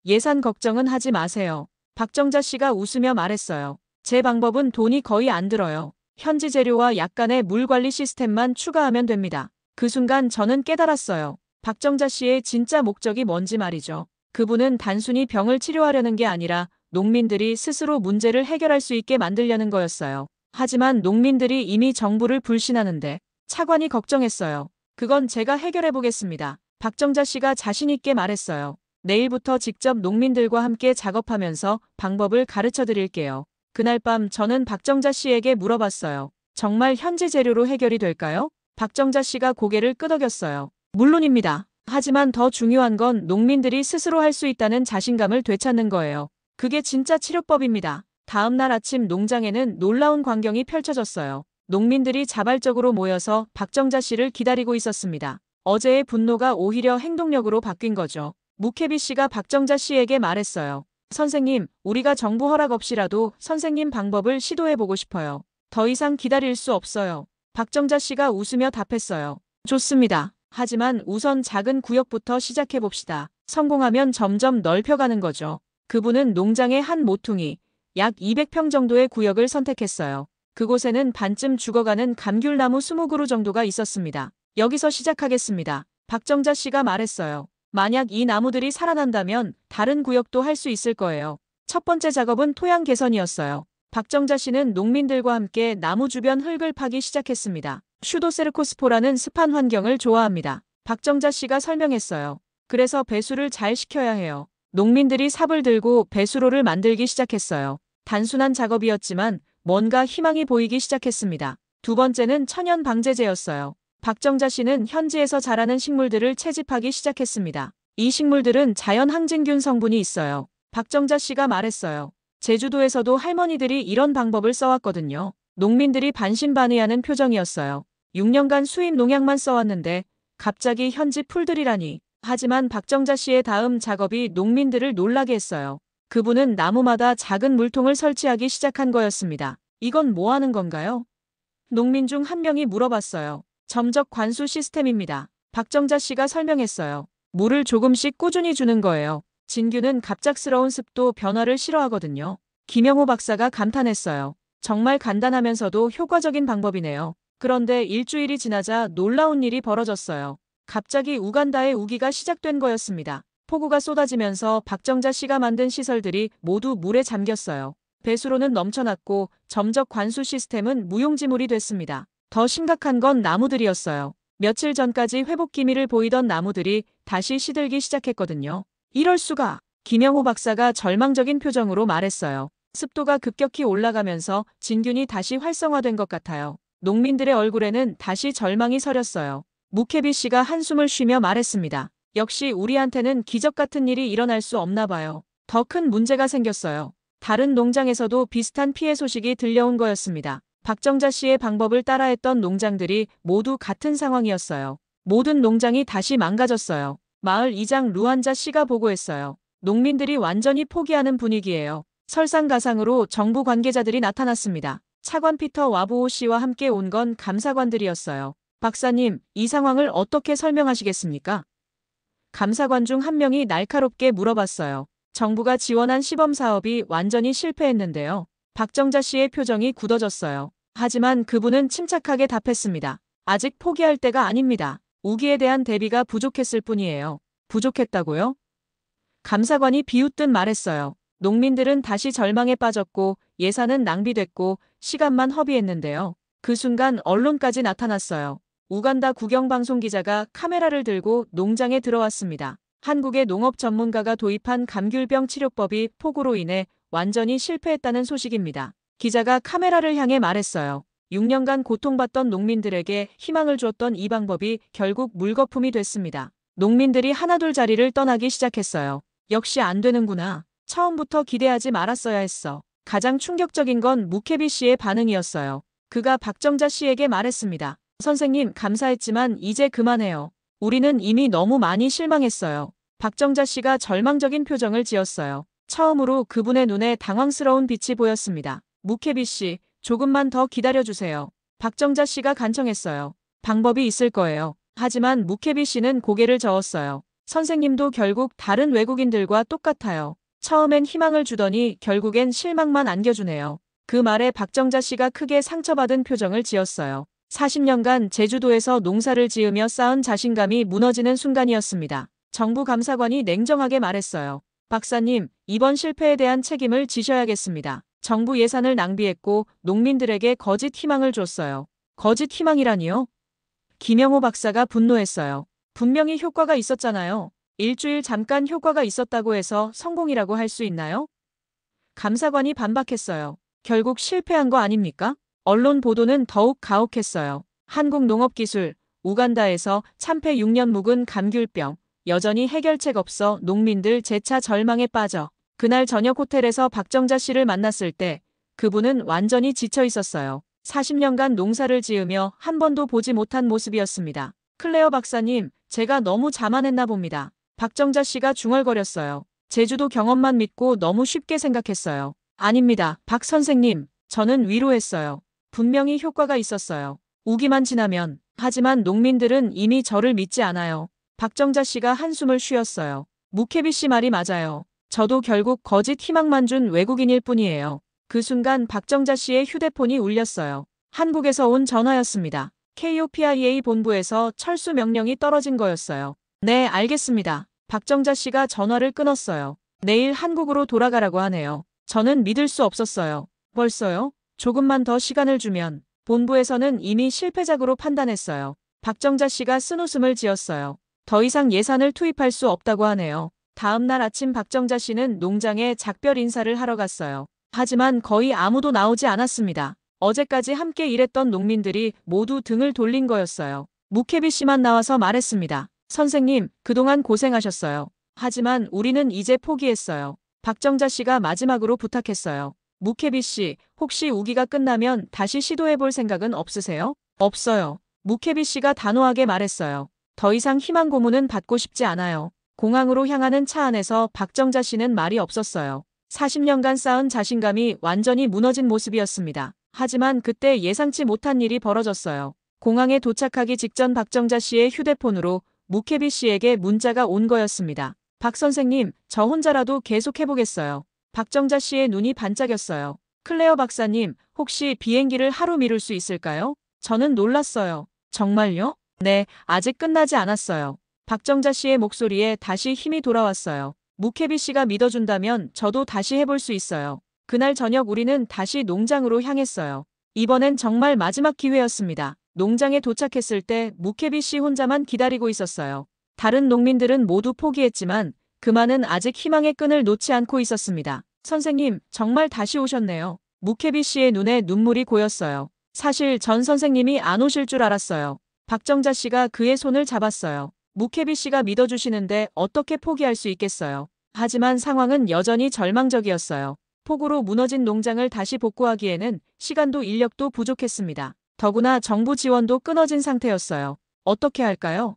예산 걱정은 하지 마세요. 박정자 씨가 웃으며 말했어요. 제 방법은 돈이 거의 안 들어요. 현지 재료와 약간의 물 관리 시스템만 추가하면 됩니다. 그 순간 저는 깨달았어요. 박정자 씨의 진짜 목적이 뭔지 말이죠. 그분은 단순히 병을 치료하려는 게 아니라 농민들이 스스로 문제를 해결할 수 있게 만들려는 거였어요. 하지만 농민들이 이미 정부를 불신하는데 차관이 걱정했어요. 그건 제가 해결해 보겠습니다. 박정자 씨가 자신 있게 말했어요. 내일부터 직접 농민들과 함께 작업하면서 방법을 가르쳐 드릴게요. 그날 밤 저는 박정자 씨에게 물어봤어요. 정말 현지 재료로 해결이 될까요? 박정자 씨가 고개를 끄덕였어요. 물론입니다. 하지만 더 중요한 건 농민들이 스스로 할 수 있다는 자신감을 되찾는 거예요. 그게 진짜 치료법입니다. 다음 날 아침 농장에는 놀라운 광경이 펼쳐졌어요. 농민들이 자발적으로 모여서 박정자 씨를 기다리고 있었습니다. 어제의 분노가 오히려 행동력으로 바뀐 거죠. 무케비 씨가 박정자 씨에게 말했어요. 선생님, 우리가 정부 허락 없이라도 선생님 방법을 시도해보고 싶어요. 더 이상 기다릴 수 없어요. 박정자 씨가 웃으며 답했어요. 좋습니다. 하지만 우선 작은 구역부터 시작해봅시다. 성공하면 점점 넓혀가는 거죠. 그분은 농장의 한 모퉁이, 약 200평 정도의 구역을 선택했어요. 그곳에는 반쯤 죽어가는 감귤나무 20그루 정도가 있었습니다. 여기서 시작하겠습니다. 박정자 씨가 말했어요. 만약 이 나무들이 살아난다면 다른 구역도 할 수 있을 거예요. 첫 번째 작업은 토양 개선이었어요. 박정자 씨는 농민들과 함께 나무 주변 흙을 파기 시작했습니다. 슈도세르코스포라는 습한 환경을 좋아합니다. 박정자 씨가 설명했어요. 그래서 배수를 잘 시켜야 해요. 농민들이 삽을 들고 배수로를 만들기 시작했어요. 단순한 작업이었지만 뭔가 희망이 보이기 시작했습니다. 두 번째는 천연 방제제였어요. 박정자 씨는 현지에서 자라는 식물들을 채집하기 시작했습니다. 이 식물들은 자연 항진균 성분이 있어요. 박정자 씨가 말했어요. 제주도에서도 할머니들이 이런 방법을 써왔거든요. 농민들이 반신반의하는 표정이었어요. 6년간 수입 농약만 써왔는데 갑자기 현지 풀들이라니. 하지만 박정자 씨의 다음 작업이 농민들을 놀라게 했어요. 그분은 나무마다 작은 물통을 설치하기 시작한 거였습니다. 이건 뭐 하는 건가요? 농민 중 한 명이 물어봤어요. 점적 관수 시스템입니다. 박정자 씨가 설명했어요. 물을 조금씩 꾸준히 주는 거예요. 진균은 갑작스러운 습도 변화를 싫어하거든요. 김영호 박사가 감탄했어요. 정말 간단하면서도 효과적인 방법이네요. 그런데 일주일이 지나자 놀라운 일이 벌어졌어요. 갑자기 우간다의 우기가 시작된 거였습니다. 폭우가 쏟아지면서 박정자 씨가 만든 시설들이 모두 물에 잠겼어요. 배수로는 넘쳐났고 점적 관수 시스템은 무용지물이 됐습니다. 더 심각한 건 나무들이었어요. 며칠 전까지 회복 기미를 보이던 나무들이 다시 시들기 시작했거든요. 이럴 수가. 김영호 박사가 절망적인 표정으로 말했어요. 습도가 급격히 올라가면서 진균이 다시 활성화된 것 같아요. 농민들의 얼굴에는 다시 절망이 서렸어요. 무케비 씨가 한숨을 쉬며 말했습니다. 역시 우리한테는 기적 같은 일이 일어날 수 없나 봐요. 더 큰 문제가 생겼어요. 다른 농장에서도 비슷한 피해 소식이 들려온 거였습니다. 박정자 씨의 방법을 따라했던 농장들이 모두 같은 상황이었어요. 모든 농장이 다시 망가졌어요. 마을 이장 루안자 씨가 보고했어요. 농민들이 완전히 포기하는 분위기예요. 설상가상으로 정부 관계자들이 나타났습니다. 차관 피터 와보호 씨와 함께 온 건 감사관들이었어요. 박사님, 이 상황을 어떻게 설명하시겠습니까? 감사관 중 한 명이 날카롭게 물어봤어요. 정부가 지원한 시범 사업이 완전히 실패했는데요. 박정자 씨의 표정이 굳어졌어요. 하지만 그분은 침착하게 답했습니다. 아직 포기할 때가 아닙니다. 우기에 대한 대비가 부족했을 뿐이에요. 부족했다고요? 감사관이 비웃듯 말했어요. 농민들은 다시 절망에 빠졌고 예산은 낭비됐고 시간만 허비했는데요. 그 순간 언론까지 나타났어요. 우간다 국영방송 기자가 카메라를 들고 농장에 들어왔습니다. 한국의 농업 전문가가 도입한 감귤병 치료법이 폭우로 인해 완전히 실패했다는 소식입니다. 기자가 카메라를 향해 말했어요. 6년간 고통받던 농민들에게 희망을 주었던 이 방법이 결국 물거품이 됐습니다. 농민들이 하나둘 자리를 떠나기 시작했어요. 역시 안 되는구나. 처음부터 기대하지 말았어야 했어. 가장 충격적인 건 무케비 씨의 반응이었어요. 그가 박정자 씨에게 말했습니다. 선생님, 감사했지만 이제 그만해요. 우리는 이미 너무 많이 실망했어요. 박정자 씨가 절망적인 표정을 지었어요. 처음으로 그분의 눈에 당황스러운 빛이 보였습니다. 무케비 씨, 조금만 더 기다려주세요. 박정자 씨가 간청했어요. 방법이 있을 거예요. 하지만 무케비 씨는 고개를 저었어요. 선생님도 결국 다른 외국인들과 똑같아요. 처음엔 희망을 주더니 결국엔 실망만 안겨주네요. 그 말에 박정자 씨가 크게 상처받은 표정을 지었어요. 40년간 제주도에서 농사를 지으며 쌓은 자신감이 무너지는 순간이었습니다. 정부 감사관이 냉정하게 말했어요. 박사님, 이번 실패에 대한 책임을 지셔야겠습니다. 정부 예산을 낭비했고 농민들에게 거짓 희망을 줬어요. 거짓 희망이라니요? 김영호 박사가 분노했어요. 분명히 효과가 있었잖아요. 일주일 잠깐 효과가 있었다고 해서 성공이라고 할 수 있나요? 감사관이 반박했어요. 결국 실패한 거 아닙니까? 언론 보도는 더욱 가혹했어요. 한국농업기술, 우간다에서 참패 6년 묵은 감귤병, 여전히 해결책 없어 농민들 재차 절망에 빠져. 그날 저녁 호텔에서 박정자 씨를 만났을 때 그분은 완전히 지쳐 있었어요. 40년간 농사를 지으며 한 번도 보지 못한 모습이었습니다. 클레어 박사님, 제가 너무 자만했나 봅니다. 박정자 씨가 중얼거렸어요. 제주도 경험만 믿고 너무 쉽게 생각했어요. 아닙니다. 박 선생님, 저는 위로했어요. 분명히 효과가 있었어요. 우기만 지나면 하지만 농민들은 이미 저를 믿지 않아요. 박정자 씨가 한숨을 쉬었어요. 무케비 씨 말이 맞아요. 저도 결국 거짓 희망만 준 외국인일 뿐이에요. 그 순간 박정자 씨의 휴대폰이 울렸어요. 한국에서 온 전화였습니다. KOPIA 본부에서 철수 명령이 떨어진 거였어요. 네, 알겠습니다. 박정자 씨가 전화를 끊었어요. 내일 한국으로 돌아가라고 하네요. 저는 믿을 수 없었어요. 벌써요? 조금만 더 시간을 주면. 본부에서는 이미 실패작으로 판단했어요. 박정자 씨가 쓴웃음을 지었어요. 더 이상 예산을 투입할 수 없다고 하네요. 다음 날 아침 박정자 씨는 농장에 작별 인사를 하러 갔어요. 하지만 거의 아무도 나오지 않았습니다. 어제까지 함께 일했던 농민들이 모두 등을 돌린 거였어요. 무케비 씨만 나와서 말했습니다. 선생님, 그동안 고생하셨어요. 하지만 우리는 이제 포기했어요. 박정자 씨가 마지막으로 부탁했어요. 무케비 씨, 혹시 우기가 끝나면 다시 시도해볼 생각은 없으세요? 없어요. 무케비 씨가 단호하게 말했어요. 더 이상 희망 고문은 받고 싶지 않아요. 공항으로 향하는 차 안에서 박정자 씨는 말이 없었어요. 40년간 쌓은 자신감이 완전히 무너진 모습이었습니다. 하지만 그때 예상치 못한 일이 벌어졌어요. 공항에 도착하기 직전 박정자 씨의 휴대폰으로 무케비 씨에게 문자가 온 거였습니다. 박 선생님, 저 혼자라도 계속해보겠어요. 박정자 씨의 눈이 반짝였어요. 클레어 박사님, 혹시 비행기를 하루 미룰 수 있을까요? 저는 놀랐어요. 정말요? 네, 아직 끝나지 않았어요. 박정자 씨의 목소리에 다시 힘이 돌아왔어요. 무케비 씨가 믿어준다면 저도 다시 해볼 수 있어요. 그날 저녁 우리는 다시 농장으로 향했어요. 이번엔 정말 마지막 기회였습니다. 농장에 도착했을 때 무케비 씨 혼자만 기다리고 있었어요. 다른 농민들은 모두 포기했지만 그만은 아직 희망의 끈을 놓지 않고 있었습니다. 선생님, 정말 다시 오셨네요. 무케비 씨의 눈에 눈물이 고였어요. 사실 전 선생님이 안 오실 줄 알았어요. 박정자 씨가 그의 손을 잡았어요. 무케비 씨가 믿어주시는데 어떻게 포기할 수 있겠어요. 하지만 상황은 여전히 절망적이었어요. 폭우로 무너진 농장을 다시 복구하기에는 시간도 인력도 부족했습니다. 더구나 정부 지원도 끊어진 상태였어요. 어떻게 할까요?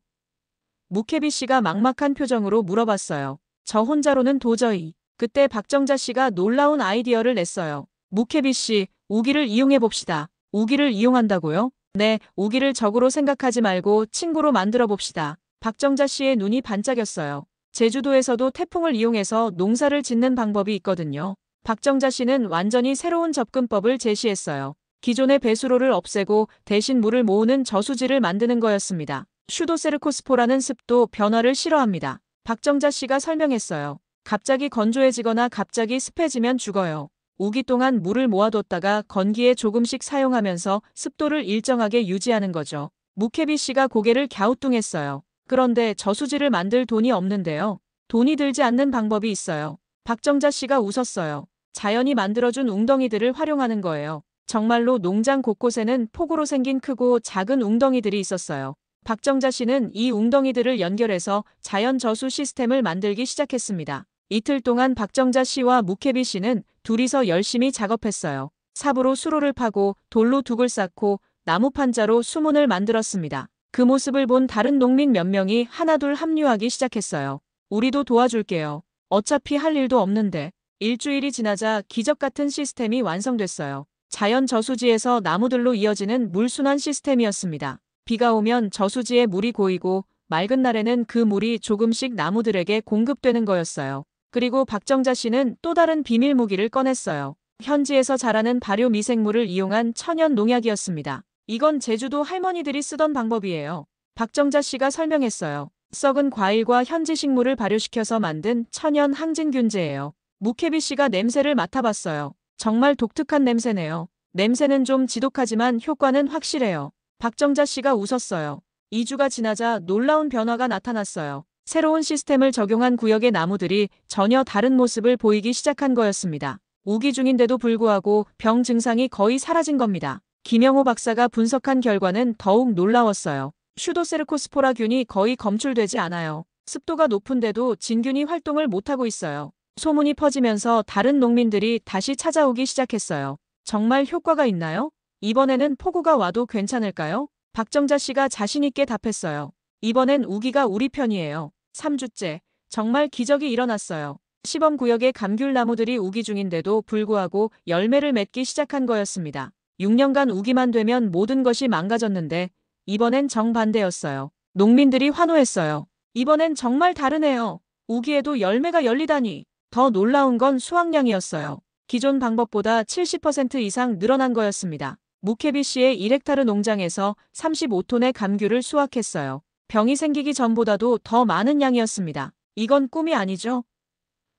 무케비 씨가 막막한 표정으로 물어봤어요. 저 혼자로는 도저히. 그때 박정자 씨가 놀라운 아이디어를 냈어요. 무케비 씨, 우기를 이용해봅시다. 우기를 이용한다고요? 네, 우기를 적으로 생각하지 말고 친구로 만들어 봅시다. 박정자 씨의 눈이 반짝였어요. 제주도에서도 태풍을 이용해서 농사를 짓는 방법이 있거든요. 박정자 씨는 완전히 새로운 접근법을 제시했어요. 기존의 배수로를 없애고 대신 물을 모으는 저수지를 만드는 거였습니다. 슈도세르코스포라는 습도 변화를 싫어합니다. 박정자 씨가 설명했어요. 갑자기 건조해지거나 갑자기 습해지면 죽어요. 우기 동안 물을 모아뒀다가 건기에 조금씩 사용하면서 습도를 일정하게 유지하는 거죠. 무케비 씨가 고개를 갸우뚱했어요. 그런데 저수지를 만들 돈이 없는데요. 돈이 들지 않는 방법이 있어요. 박정자 씨가 웃었어요. 자연이 만들어준 웅덩이들을 활용하는 거예요. 정말로 농장 곳곳에는 폭우로 생긴 크고 작은 웅덩이들이 있었어요. 박정자 씨는 이 웅덩이들을 연결해서 자연 저수 시스템을 만들기 시작했습니다. 이틀 동안 박정자 씨와 무케비 씨는 둘이서 열심히 작업했어요. 삽으로 수로를 파고 돌로 둑을 쌓고 나무 판자로 수문을 만들었습니다. 그 모습을 본 다른 농민 몇 명이 하나둘 합류하기 시작했어요. 우리도 도와줄게요. 어차피 할 일도 없는데. 일주일이 지나자 기적 같은 시스템이 완성됐어요. 자연 저수지에서 나무들로 이어지는 물순환 시스템이었습니다. 비가 오면 저수지에 물이 고이고 맑은 날에는 그 물이 조금씩 나무들에게 공급되는 거였어요. 그리고 박정자 씨는 또 다른 비밀 무기를 꺼냈어요. 현지에서 자라는 발효 미생물을 이용한 천연 농약이었습니다. 이건 제주도 할머니들이 쓰던 방법이에요. 박정자 씨가 설명했어요. 썩은 과일과 현지 식물을 발효시켜서 만든 천연 항진균제예요. 무케비 씨가 냄새를 맡아봤어요. 정말 독특한 냄새네요. 냄새는 좀 지독하지만 효과는 확실해요. 박정자 씨가 웃었어요. 2주가 지나자 놀라운 변화가 나타났어요. 새로운 시스템을 적용한 구역의 나무들이 전혀 다른 모습을 보이기 시작한 거였습니다. 우기 중인데도 불구하고 병 증상이 거의 사라진 겁니다. 김영호 박사가 분석한 결과는 더욱 놀라웠어요. 슈도세르코스포라균이 거의 검출되지 않아요. 습도가 높은데도 진균이 활동을 못하고 있어요. 소문이 퍼지면서 다른 농민들이 다시 찾아오기 시작했어요. 정말 효과가 있나요? 이번에는 폭우가 와도 괜찮을까요? 박정자 씨가 자신있게 답했어요. 이번엔 우기가 우리 편이에요. 3주째. 정말 기적이 일어났어요. 시범구역의 감귤나무들이 우기 중인데도 불구하고 열매를 맺기 시작한 거였습니다. 6년간 우기만 되면 모든 것이 망가졌는데 이번엔 정반대였어요. 농민들이 환호했어요. 이번엔 정말 다르네요. 우기에도 열매가 열리다니. 더 놀라운 건 수확량이었어요. 기존 방법보다 70% 이상 늘어난 거였습니다. 무케비씨의 1헥타르 농장에서 35톤의 감귤을 수확했어요. 병이 생기기 전보다도 더 많은 양이었습니다. 이건 꿈이 아니죠?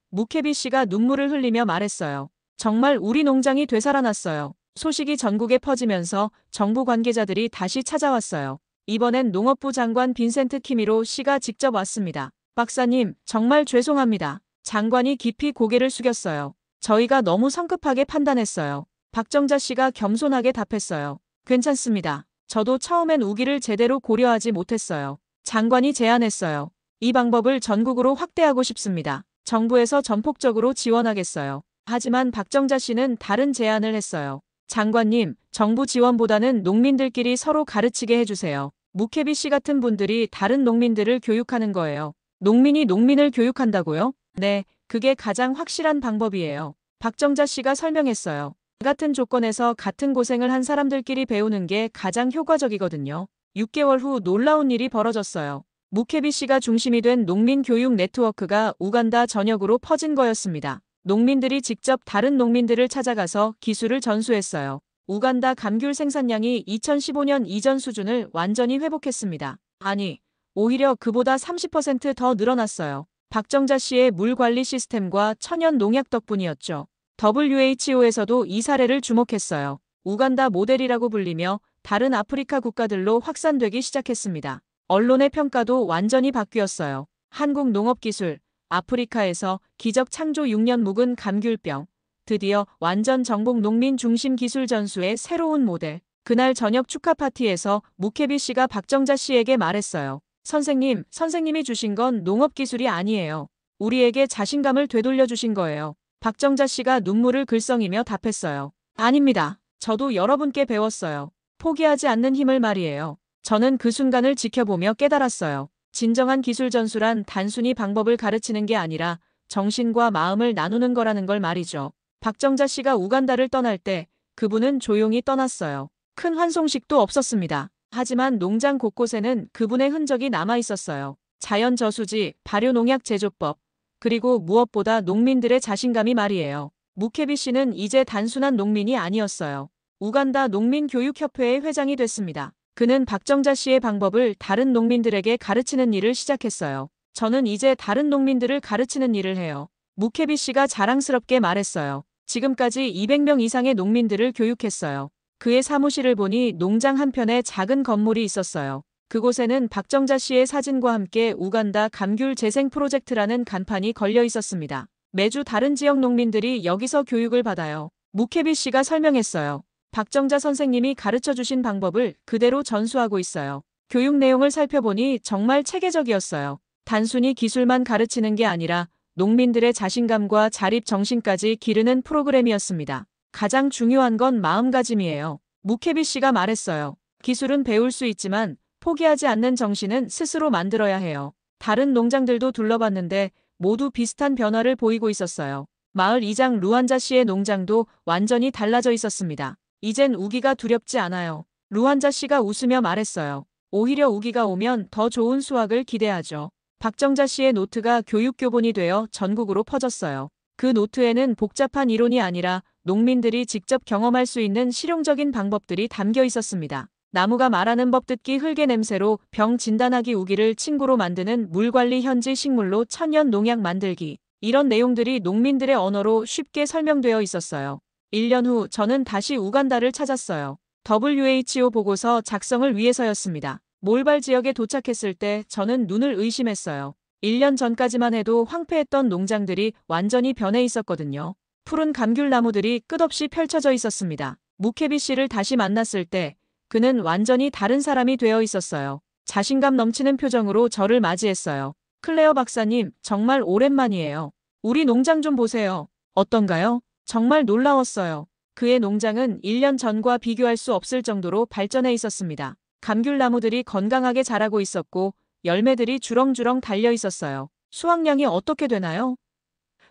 무케비씨가 눈물을 흘리며 말했어요. 정말 우리 농장이 되살아났어요. 소식이 전국에 퍼지면서 정부 관계자들이 다시 찾아왔어요. 이번엔 농업부 장관 빈센트 키미로 씨가 직접 왔습니다. 박사님, 정말 죄송합니다. 장관이 깊이 고개를 숙였어요. 저희가 너무 성급하게 판단했어요. 박정자 씨가 겸손하게 답했어요. 괜찮습니다. 저도 처음엔 우기를 제대로 고려하지 못했어요. 장관이 제안했어요. 이 방법을 전국으로 확대하고 싶습니다. 정부에서 전폭적으로 지원하겠어요. 하지만 박정자 씨는 다른 제안을 했어요. 장관님, 정부 지원보다는 농민들끼리 서로 가르치게 해주세요. 무케비 씨 같은 분들이 다른 농민들을 교육하는 거예요. 농민이 농민을 교육한다고요? 네, 그게 가장 확실한 방법이에요. 박정자 씨가 설명했어요. 같은 조건에서 같은 고생을 한 사람들끼리 배우는 게 가장 효과적이거든요. 6개월 후 놀라운 일이 벌어졌어요. 무케비 씨가 중심이 된 농민 교육 네트워크가 우간다 전역으로 퍼진 거였습니다. 농민들이 직접 다른 농민들을 찾아가서 기술을 전수했어요. 우간다 감귤 생산량이 2015년 이전 수준을 완전히 회복했습니다. 아니, 오히려 그보다 30% 더 늘어났어요. 박정자 씨의 물 관리 시스템과 천연 농약 덕분이었죠. WHO에서도 이 사례를 주목했어요. 우간다 모델이라고 불리며 다른 아프리카 국가들로 확산되기 시작했습니다. 언론의 평가도 완전히 바뀌었어요. 한국 농업기술, 아프리카에서 기적 창조 6년 묵은 감귤병, 드디어 완전 정복 농민 중심 기술 전수의 새로운 모델. 그날 저녁 축하 파티에서 무케비 씨가 박정자 씨에게 말했어요. 선생님이 주신 건 농업기술이 아니에요. 우리에게 자신감을 되돌려 주신 거예요. 박정자 씨가 눈물을 글썽이며 답했어요. 아닙니다. 저도 여러분께 배웠어요. 포기하지 않는 힘을 말이에요. 저는 그 순간을 지켜보며 깨달았어요. 진정한 기술 전수란 단순히 방법을 가르치는 게 아니라 정신과 마음을 나누는 거라는 걸 말이죠. 박정자 씨가 우간다를 떠날 때 그분은 조용히 떠났어요. 큰 환송식도 없었습니다. 하지만 농장 곳곳에는 그분의 흔적이 남아 있었어요. 자연 저수지, 발효농약 제조법, 그리고 무엇보다 농민들의 자신감이 말이에요. 무케비 씨는 이제 단순한 농민이 아니었어요. 우간다 농민교육협회의 회장이 됐습니다. 그는 박정자 씨의 방법을 다른 농민들에게 가르치는 일을 시작했어요. 저는 이제 다른 농민들을 가르치는 일을 해요. 무케비 씨가 자랑스럽게 말했어요. 지금까지 200명 이상의 농민들을 교육했어요. 그의 사무실을 보니 농장 한편에 작은 건물이 있었어요. 그곳에는 박정자 씨의 사진과 함께 우간다 감귤 재생 프로젝트라는 간판이 걸려 있었습니다. 매주 다른 지역 농민들이 여기서 교육을 받아요. 무케비 씨가 설명했어요. 박정자 선생님이 가르쳐주신 방법을 그대로 전수하고 있어요. 교육 내용을 살펴보니 정말 체계적이었어요. 단순히 기술만 가르치는 게 아니라 농민들의 자신감과 자립 정신까지 기르는 프로그램이었습니다. 가장 중요한 건 마음가짐이에요. 무케비 씨가 말했어요. 기술은 배울 수 있지만 포기하지 않는 정신은 스스로 만들어야 해요. 다른 농장들도 둘러봤는데 모두 비슷한 변화를 보이고 있었어요. 마을 이장 루안자 씨의 농장도 완전히 달라져 있었습니다. 이젠 우기가 두렵지 않아요. 루안자 씨가 웃으며 말했어요. 오히려 우기가 오면 더 좋은 수확을 기대하죠. 박정자 씨의 노트가 교육 교본이 되어 전국으로 퍼졌어요. 그 노트에는 복잡한 이론이 아니라 농민들이 직접 경험할 수 있는 실용적인 방법들이 담겨 있었습니다. 나무가 말하는 법 듣기 흙의 냄새로 병 진단하기 우기를 친구로 만드는 물관리 현지 식물로 천연 농약 만들기. 이런 내용들이 농민들의 언어로 쉽게 설명되어 있었어요. 1년 후 저는 다시 우간다를 찾았어요. WHO 보고서 작성을 위해서였습니다. 몰발 지역에 도착했을 때 저는 눈을 의심했어요. 1년 전까지만 해도 황폐했던 농장들이 완전히 변해 있었거든요. 푸른 감귤나무들이 끝없이 펼쳐져 있었습니다. 무케비 씨를 다시 만났을 때 그는 완전히 다른 사람이 되어 있었어요. 자신감 넘치는 표정으로 저를 맞이했어요. 클레어 박사님, 정말 오랜만이에요. 우리 농장 좀 보세요. 어떤가요? 정말 놀라웠어요. 그의 농장은 1년 전과 비교할 수 없을 정도로 발전해 있었습니다. 감귤나무들이 건강하게 자라고 있었고 열매들이 주렁주렁 달려 있었어요. 수확량이 어떻게 되나요?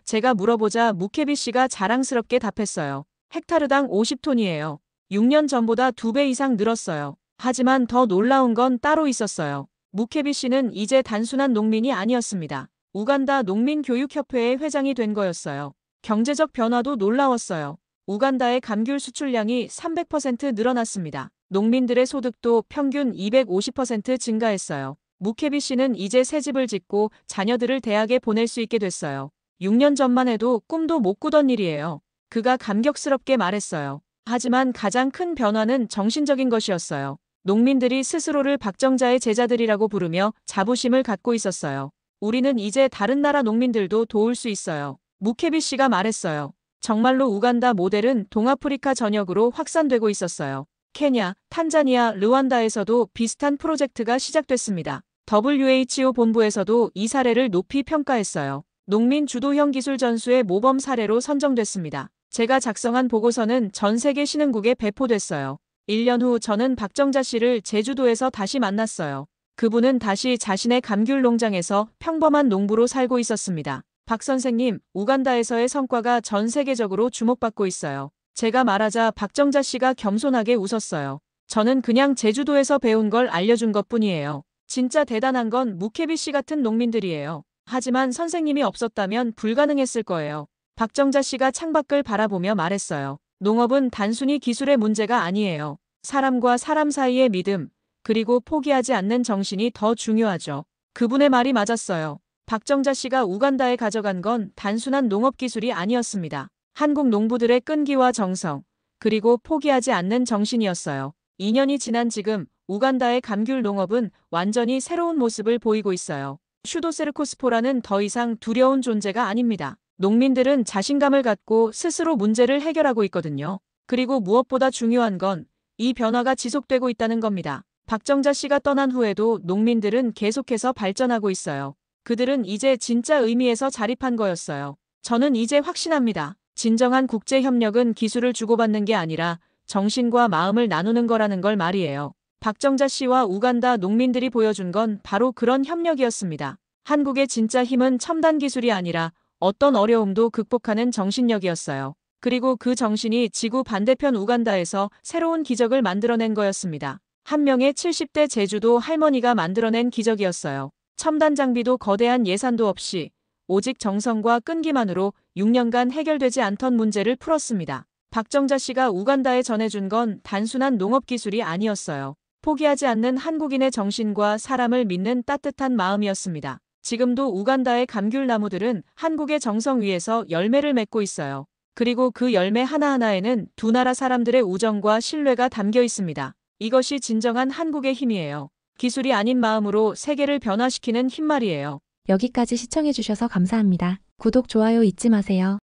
제가 물어보자 무케비 씨가 자랑스럽게 답했어요. 헥타르당 50톤이에요. 6년 전보다 2배 이상 늘었어요. 하지만 더 놀라운 건 따로 있었어요. 무케비 씨는 이제 단순한 농민이 아니었습니다. 우간다 농민교육협회의 회장이 된 거였어요. 경제적 변화도 놀라웠어요. 우간다의 감귤 수출량이 300% 늘어났습니다. 농민들의 소득도 평균 250% 증가했어요. 무케비 씨는 이제 새 집을 짓고 자녀들을 대학에 보낼 수 있게 됐어요. 6년 전만 해도 꿈도 못 꾸던 일이에요. 그가 감격스럽게 말했어요. 하지만 가장 큰 변화는 정신적인 것이었어요. 농민들이 스스로를 박정자의 제자들이라고 부르며 자부심을 갖고 있었어요. 우리는 이제 다른 나라 농민들도 도울 수 있어요. 무케비 씨가 말했어요. 정말로 우간다 모델은 동아프리카 전역으로 확산되고 있었어요. 케냐, 탄자니아, 르완다에서도 비슷한 프로젝트가 시작됐습니다. WHO 본부에서도 이 사례를 높이 평가했어요. 농민 주도형 기술 전수의 모범 사례로 선정됐습니다. 제가 작성한 보고서는 전 세계 신흥국에 배포됐어요. 1년 후 저는 박정자 씨를 제주도에서 다시 만났어요. 그분은 다시 자신의 감귤 농장에서 평범한 농부로 살고 있었습니다. 박 선생님, 우간다에서의 성과가 전 세계적으로 주목받고 있어요. 제가 말하자 박정자 씨가 겸손하게 웃었어요. 저는 그냥 제주도에서 배운 걸 알려준 것뿐이에요. 진짜 대단한 건 무케비 씨 같은 농민들이에요. 하지만 선생님이 없었다면 불가능했을 거예요. 박정자 씨가 창밖을 바라보며 말했어요. 농업은 단순히 기술의 문제가 아니에요. 사람과 사람 사이의 믿음, 그리고 포기하지 않는 정신이 더 중요하죠. 그분의 말이 맞았어요. 박정자 씨가 우간다에 가져간 건 단순한 농업 기술이 아니었습니다. 한국 농부들의 끈기와 정성, 그리고 포기하지 않는 정신이었어요. 2년이 지난 지금 우간다의 감귤 농업은 완전히 새로운 모습을 보이고 있어요. 슈도세르코스포라는 더 이상 두려운 존재가 아닙니다. 농민들은 자신감을 갖고 스스로 문제를 해결하고 있거든요. 그리고 무엇보다 중요한 건 이 변화가 지속되고 있다는 겁니다. 박정자 씨가 떠난 후에도 농민들은 계속해서 발전하고 있어요. 그들은 이제 진짜 의미에서 자립한 거였어요. 저는 이제 확신합니다. 진정한 국제협력은 기술을 주고받는 게 아니라 정신과 마음을 나누는 거라는 걸 말이에요. 박정자 씨와 우간다 농민들이 보여준 건 바로 그런 협력이었습니다. 한국의 진짜 힘은 첨단 기술이 아니라 어떤 어려움도 극복하는 정신력이었어요. 그리고 그 정신이 지구 반대편 우간다에서 새로운 기적을 만들어낸 거였습니다. 한 명의 70대 제주도 할머니가 만들어낸 기적이었어요. 첨단 장비도 거대한 예산도 없이 오직 정성과 끈기만으로 6년간 해결되지 않던 문제를 풀었습니다. 박정자 씨가 우간다에 전해준 건 단순한 농업 기술이 아니었어요. 포기하지 않는 한국인의 정신과 사람을 믿는 따뜻한 마음이었습니다. 지금도 우간다의 감귤 나무들은 한국의 정성 위에서 열매를 맺고 있어요. 그리고 그 열매 하나하나에는 두 나라 사람들의 우정과 신뢰가 담겨 있습니다. 이것이 진정한 한국의 힘이에요. 기술이 아닌 마음으로 세계를 변화시키는 힘 말이에요. 여기까지 시청해주셔서 감사합니다. 구독, 좋아요 잊지 마세요.